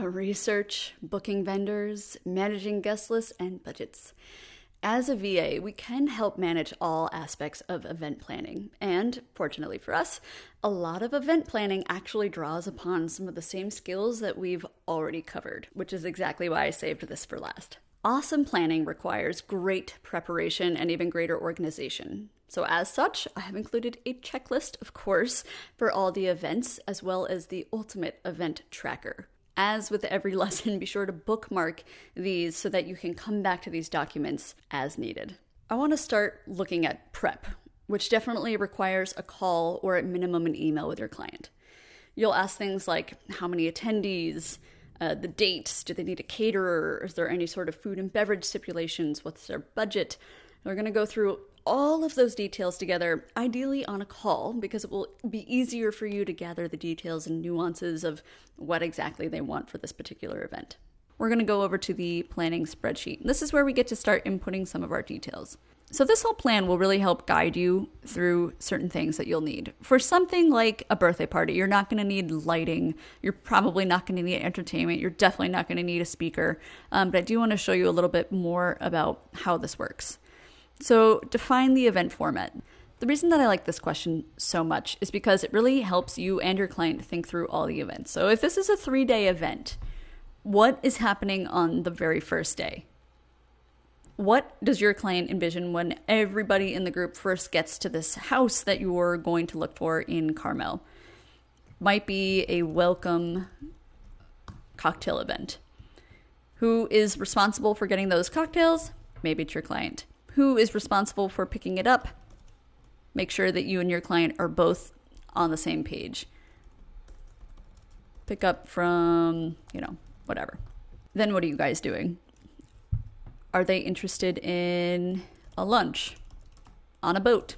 Research, booking vendors, managing guest lists, and budgets. As a VA, we can help manage all aspects of event planning. And fortunately for us, a lot of event planning actually draws upon some of the same skills that we've already covered, which is exactly why I saved this for last. Awesome planning requires great preparation and even greater organization. So as such, I have included a checklist, of course, for all the events, as well as the ultimate event tracker. As with every lesson, be sure to bookmark these so that you can come back to these documents as needed. I want to start looking at prep, which definitely requires a call or at minimum an email with your client. You'll ask things like how many attendees, the dates, do they need a caterer, is there any sort of food and beverage stipulations, what's their budget? We're going to go through all of those details together, ideally on a call, because it will be easier for you to gather the details and nuances of what exactly they want for this particular event. We're going to go over to the planning spreadsheet. This is where we get to start inputting some of our details. So this whole plan will really help guide you through certain things that you'll need. For something like a birthday party, you're not going to need lighting. You're probably not going to need entertainment. You're definitely not going to need a speaker. But I do want to show you a little bit more about how this works. So define the event format. The reason that I like this question so much is because it really helps you and your client think through all the events. So if this is a 3-day event, what is happening on the very first day? What does your client envision when everybody in the group first gets to this house that you're going to look for in Carmel? Might be a welcome cocktail event. Who is responsible for getting those cocktails? Maybe it's your client. Who is responsible for picking it up? Make sure that you and your client are both on the same page. Pick up from, whatever. Then what are you guys doing? Are they interested in a lunch on a boat?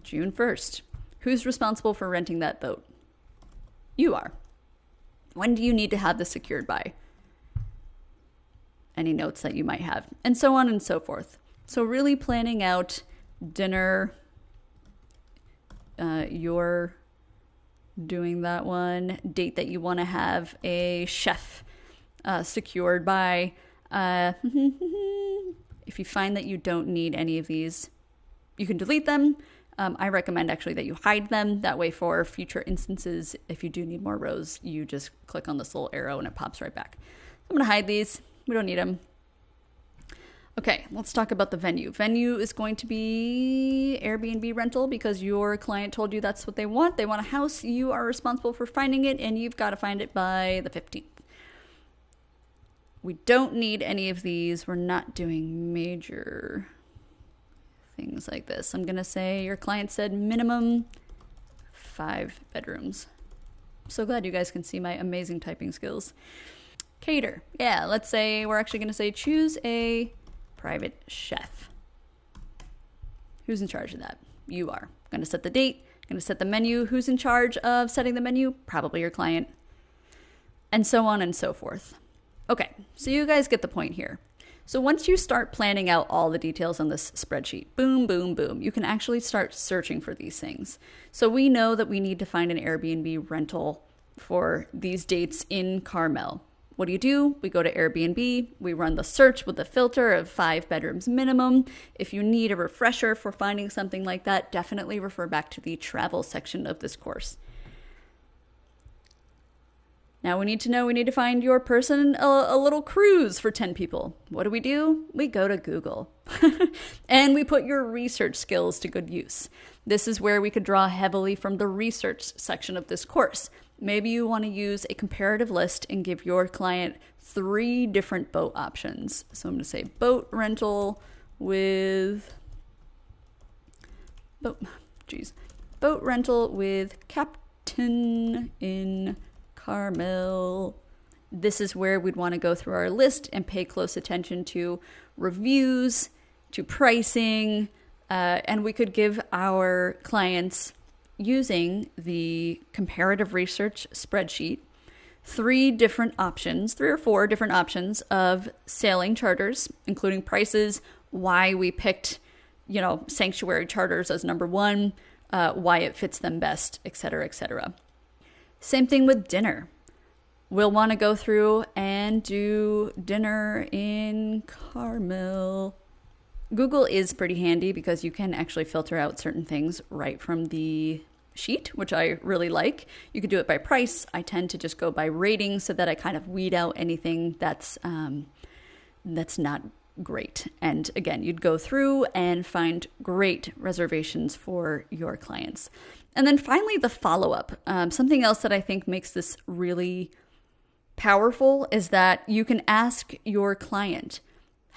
June 1st. Who's responsible for renting that boat? You are. When do you need to have this secured by? Any notes that you might have, and so on and so forth. So really planning out dinner, you're doing that one, date that you want to have a chef secured by. If you find that you don't need any of these, you can delete them. I recommend actually that you hide them. That way for future instances, if you do need more rows, you just click on this little arrow and it pops right back. I'm going to hide these. We don't need them. Okay, let's talk about the venue. Venue is going to be Airbnb rental because your client told you that's what they want. They want a house. You are responsible for finding it, and you've got to find it by the 15th. We don't need any of these. We're not doing major things like this. I'm going to say your client said minimum 5 bedrooms. I'm so glad you guys can see my amazing typing skills. Cater. Yeah, let's say we're actually going to say choose a private chef. Who's in charge of that? You are. Going to set the date, going to set the menu. Who's in charge of setting the menu? Probably your client. And so on and so forth. Okay, so you guys get the point here. So once you start planning out all the details on this spreadsheet, boom, boom, boom, you can actually start searching for these things. So we know that we need to find an Airbnb rental for these dates in Carmel. What do? We go to Airbnb, we run the search with the filter of 5 bedrooms minimum. If you need a refresher for finding something like that, definitely refer back to the travel section of this course. Now we need to find your person a little cruise for 10 people. What do? We go to Google and we put your research skills to good use. This is where we could draw heavily from the research section of this course. Maybe you want to use a comparative list and give your client 3 different boat options. So I'm going to say boat rental with boat rental with captain in Carmel. This is where we'd want to go through our list and pay close attention to reviews, to pricing, and we could give our clients, using the comparative research spreadsheet, 3 or 4 different options of sailing charters, including prices, why we picked, sanctuary charters as number 1, why it fits them best, etc., etc. Same thing with dinner. We'll want to go through and do dinner in Carmel. Google is pretty handy because you can actually filter out certain things right from the sheet, which I really like. You could do it by price. I tend to just go by rating so that I kind of weed out anything that's not great. And again, you'd go through and find great reservations for your clients. And then finally, the follow-up. Something else that I think makes this really powerful is that you can ask your client,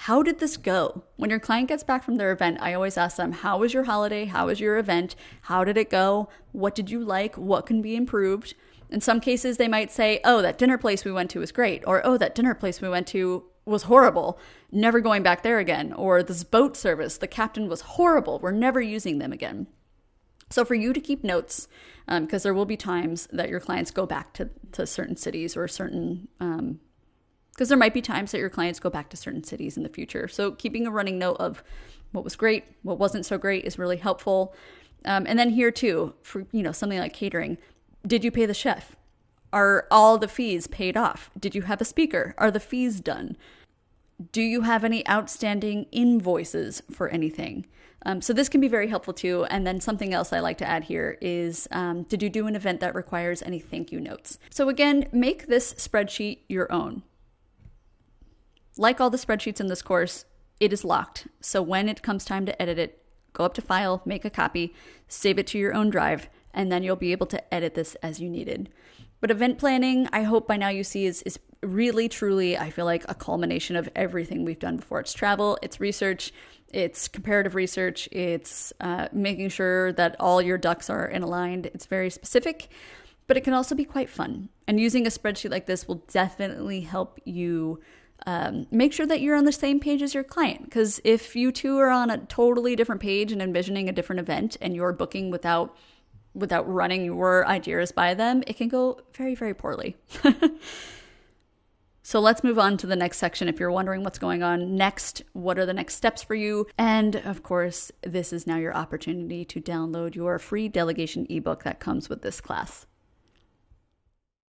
how did this go? When your client gets back from their event, I always ask them, how was your holiday? How was your event? How did it go? What did you like? What can be improved? In some cases, they might say, oh, that dinner place we went to was great. Or, oh, that dinner place we went to was horrible. Never going back there again. Or this boat service, the captain was horrible. We're never using them again. So for you to keep notes, because there will be times that your clients go back to certain cities or certain, because there might be times that your clients go back to certain cities in the future. So keeping a running note of what was great, what wasn't so great is really helpful. And then here too, for something like catering, did you pay the chef? Are all the fees paid off? Did you have a speaker? Are the fees done? Do you have any outstanding invoices for anything? So this can be very helpful too. And then something else I like to add here is, did you do an event that requires any thank you notes? So again, make this spreadsheet your own. Like all the spreadsheets in this course, it is locked. So when it comes time to edit it, go up to File, make a copy, save it to your own drive, and then you'll be able to edit this as you needed. But event planning, I hope by now you see, is really, truly, I feel like a culmination of everything we've done before. It's travel, it's research, it's comparative research, it's making sure that all your ducks are aligned. It's very specific, but it can also be quite fun. And using a spreadsheet like this will definitely help you make sure that you're on the same page as your client. Because if you two are on a totally different page and envisioning a different event and you're booking without running your ideas by them, it can go very, very poorly. So let's move on to the next section. If you're wondering what's going on next, what are the next steps for you? And of course, this is now your opportunity to download your free delegation ebook that comes with this class.